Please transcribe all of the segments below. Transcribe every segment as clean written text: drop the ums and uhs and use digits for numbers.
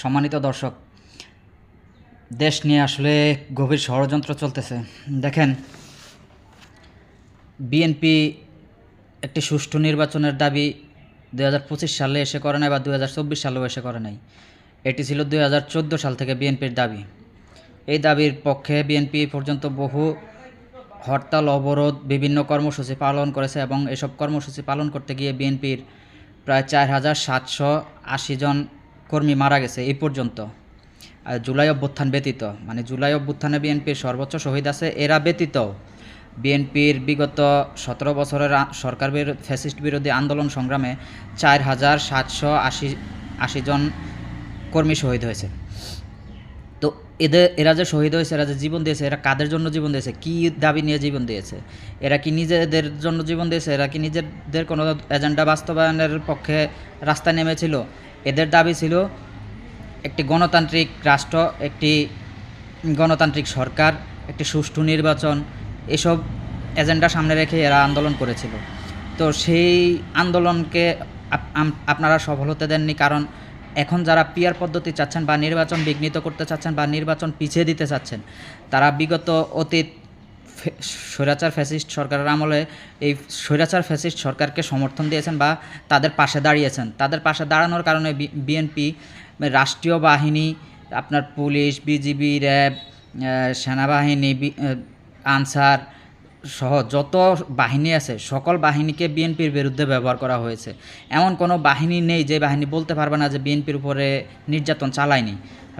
সম্মানিত দর্শক, দেশ নিয়ে আসলে গভীর ষড়যন্ত্র চলতেছে। দেখেন, বিএনপি একটি সুষ্ঠু নির্বাচনের দাবি 2025 সালে এসে করে নাই বা 2024 সালেও এসে করে নাই। এটি ছিল 2014 সাল থেকে বিএনপির দাবি। এই দাবির পক্ষে বিএনপি পর্যন্ত বহু হরতাল, অবরোধ, বিভিন্ন কর্মসূচি পালন করেছে এবং এসব কর্মসূচি পালন করতে গিয়ে বিএনপির প্রায় 4780 জন কর্মী মারা গেছে এই পর্যন্ত। জুলাই অভ্যুত্থান ব্যতীত, মানে জুলাই অভ্যুত্থানে বিএনপির সর্বোচ্চ শহীদ আছে। এরা ব্যতীত বিএনপির বিগত 17 বছরের সরকার ফ্যাসিস্ট বিরোধী আন্দোলন সংগ্রামে 4780 জন কর্মী শহীদ হয়েছে। তো এরা যে শহীদ হয়েছে, এরা যে জীবন দিয়েছে, এরা কাদের জন্য জীবন দিয়েছে, কী দাবি নিয়ে জীবন দিয়েছে? এরা কি নিজেদের জন্য জীবন দিয়েছে? এরা কি নিজেদের কোনো এজেন্ডা বাস্তবায়নের পক্ষে রাস্তায় নেমেছিল? এদের দাবি ছিল একটি গণতান্ত্রিক রাষ্ট্র, একটি গণতান্ত্রিক সরকার, একটি সুষ্ঠু নির্বাচন। এসব এজেন্ডা সামনে রেখে এরা আন্দোলন করেছিল। তো সেই আন্দোলনকে আপনারা সফল হতে দেননি, কারণ এখন যারা পিয়ার পদ্ধতি চাচ্ছেন বা নির্বাচন বিঘ্নিত করতে চাচ্ছেন বা নির্বাচন পিছিয়ে দিতে চাচ্ছেন, তারা বিগত অতীত স্বৈরাচার ফ্যাসিস্ট সরকারের আমলে এই স্বৈরাচার ফ্যাসিস্ট সরকারকে সমর্থন দিয়েছেন বা তাদের পাশে দাঁড়িয়েছেন। তাদের পাশে দাঁড়ানোর কারণে বিএনপি রাষ্ট্রীয় বাহিনী, আপনার পুলিশ, বিজিবি, র্যাব, সেনাবাহিনী, আনসার সহ যত বাহিনী আছে সকল বাহিনীকে বিএনপির বিরুদ্ধে ব্যবহার করা হয়েছে। এমন কোনো বাহিনী নেই যে বাহিনী বলতে পারবে না যে বিএনপির উপরে নির্যাতন চালায়নি।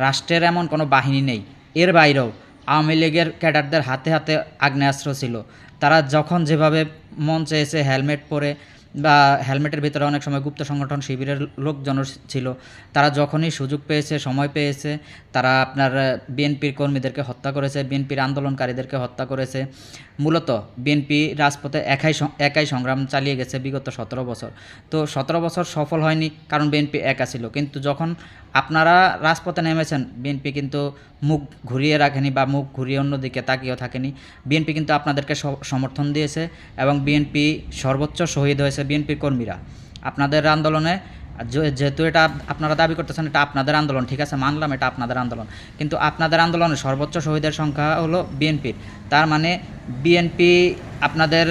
রাষ্ট্রের এমন কোনো বাহিনী নেই। এর বাইরেও আওয়ামী লীগের ক্যাডারদের হাতে হাতে আগ্নেয়াস্ত্র ছিল। তারা যখন যেভাবে মন চেয়েছে হেলমেট পরে, বা হেলমেটের ভিতরে অনেক সময় গুপ্ত সংগঠন শিবিরের লোকজন ছিল, তারা যখনই সুযোগ পেয়েছে, সময় পেয়েছে, তারা আপনার বিএনপির কর্মীদেরকে হত্যা করেছে, বিএনপির আন্দোলনকারীদেরকে হত্যা করেছে। মূলত বিএনপি রাজপথে একাই সংগ্রাম চালিয়ে গেছে বিগত 17 বছর। তো 17 বছর সফল হয়নি, কারণ বিএনপি একা ছিল। কিন্তু যখন আপনারা রাজপথে নেমেছেন, বিএনপি কিন্তু মুখ ঘুরিয়ে রাখেনি বা মুখ ঘুরিয়ে অন্যদিকে তাকিয়েও থাকেনি। বিএনপি কিন্তু আপনাদেরকে সমর্থন দিয়েছে এবং বিএনপি সর্বোচ্চ শহীদ হয়েছে বিএনপির কর্মীরা আপনাদের আন্দোলনে। যেহেতু এটা আপনারা দাবি করতেছেন এটা আপনাদের আন্দোলন, ঠিক আছে, মানলাম এটা আপনাদের আন্দোলন, কিন্তু আপনাদের আন্দোলনে সর্বোচ্চ শহীদের সংখ্যা হলো বিএনপির। তার মানে বিএনপি আপনাদের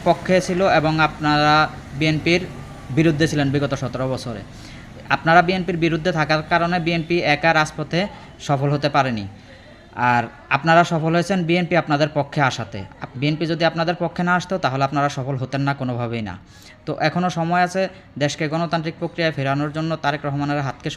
পক্ষে ছিল এবং আপনারা বিএনপির বিরুদ্ধে ছিলেন বিগত 17 বছরে। আপনারা বিএনপির বিরুদ্ধে থাকার কারণে বিএনপি একা রাজপথে সফল হতে পারেনি। আর আপনারা সফল হয়েছেন বিএনপি আপনাদের পক্ষে আসাতে। বিএনপি যদি আপনাদের পক্ষে না আসতো তাহলে আপনারা সফল হতেন না, কোনোভাবেই না। তো এখনও সময় আছে দেশকে গণতান্ত্রিক প্রক্রিয়ায় ফেরানোর জন্য। তারেক রহমানের হাতকে